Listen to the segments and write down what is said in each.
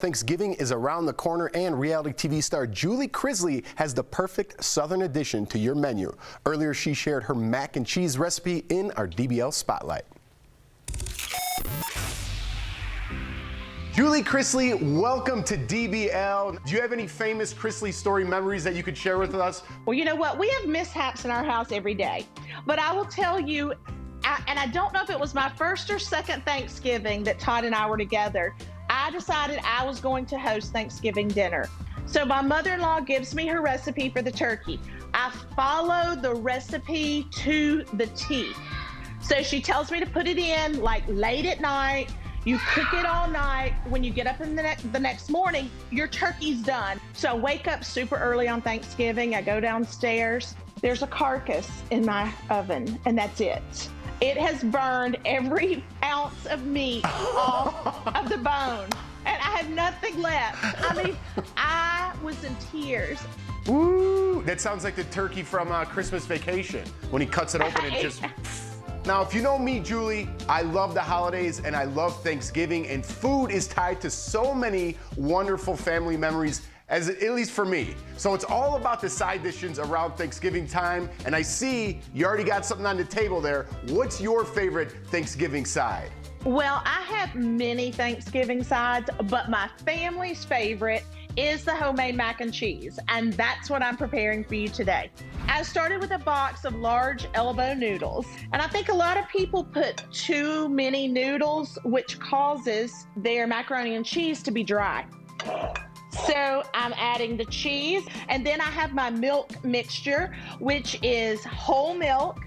Thanksgiving is around the corner, and reality TV star Julie Chrisley has the perfect Southern addition to your menu. Earlier, she shared her mac and cheese recipe in our DBL Spotlight. Julie Chrisley, welcome to DBL. Do you have any famous Chrisley story memories that you could share with us? Well, you know what? We have mishaps in our house every day. But I will tell you, and I don't know if it was my first or second Thanksgiving that Todd and I were together, I decided I was going to host Thanksgiving dinner. So my mother-in-law gives me her recipe for the turkey. I follow the recipe to the T. So she tells me to put it in like late at night. You cook it all night. When you get up in the next morning, your turkey's done. So I wake up super early on Thanksgiving. I go downstairs. There's a carcass in my oven, and that's it. It has burned every ounce of meat off of the bone, and I have nothing left. I mean, I was in tears. Ooh, that sounds like the turkey from Christmas Vacation, when he cuts it open and just... Now, if you know me, Julie, I love the holidays and I love Thanksgiving, and food is tied to so many wonderful family memories, at least for me. So it's all about the side dishes around Thanksgiving time, and I see you already got something on the table there. What's your favorite Thanksgiving side? Well, I have many Thanksgiving sides, but my family's favorite is the homemade mac and cheese, and that's what I'm preparing for you today. I started with a box of large elbow noodles, and I think a lot of people put too many noodles, which causes their macaroni and cheese to be dry. So I'm adding the cheese, and then I have my milk mixture, which is whole milk.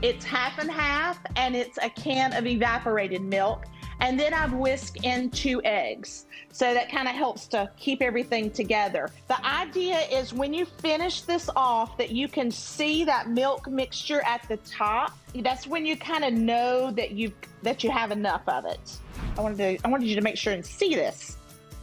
It's half and half, and it's a can of evaporated milk. And then I've whisked in 2 eggs. So that kind of helps to keep everything together. The idea is when you finish this off that you can see that milk mixture at the top. That's when you kind of know that you have enough of it. I wanted you to make sure and see this.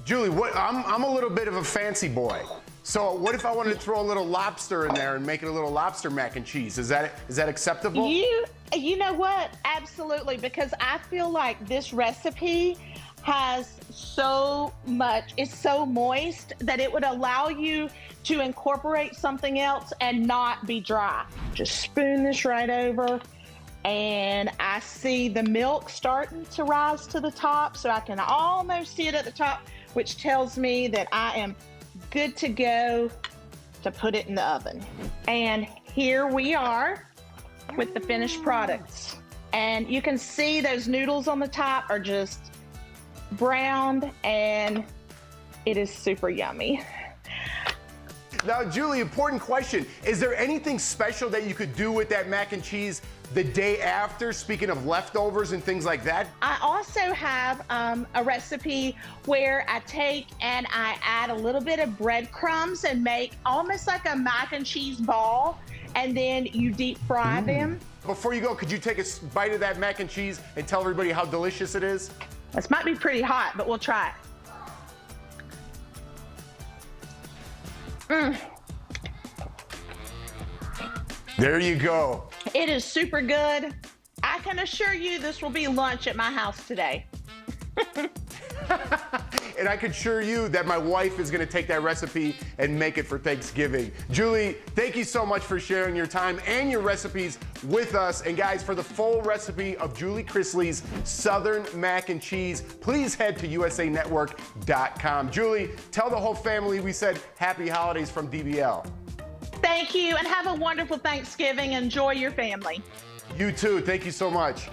Julie, I'm a little bit of a fancy boy. So what if I wanted to throw a little lobster in there and make it a little lobster mac and cheese? Is that acceptable? You know what? Absolutely, because I feel like this recipe has so much, it's so moist that it would allow you to incorporate something else and not be dry. Just spoon this right over, and I see the milk starting to rise to the top, so I can almost see it at the top, which tells me that I am good to go to put it in the oven. And here we are with the finished products. And you can see those noodles on the top are just browned, and it is super yummy. Now, Julie, important question. Is there anything special that you could do with that mac and cheese the day after, speaking of leftovers and things like that? I also have a recipe where I take and I add a little bit of breadcrumbs and make almost like a mac and cheese ball, and then you deep fry them. Before you go, could you take a bite of that mac and cheese and tell everybody how delicious it is? This might be pretty hot, but we'll try it. There you go. It is super good. I can assure you this will be lunch at my house today. And I can assure you that my wife is going to take that recipe and make it for Thanksgiving. Julie, thank you so much for sharing your time and your recipes with us. And guys, for the full recipe of Julie Chrisley's Southern Mac and Cheese, please head to usanetwork.com. Julie, tell the whole family we said happy holidays from DBL. Thank you, and have a wonderful Thanksgiving. Enjoy your family. You too. Thank you so much.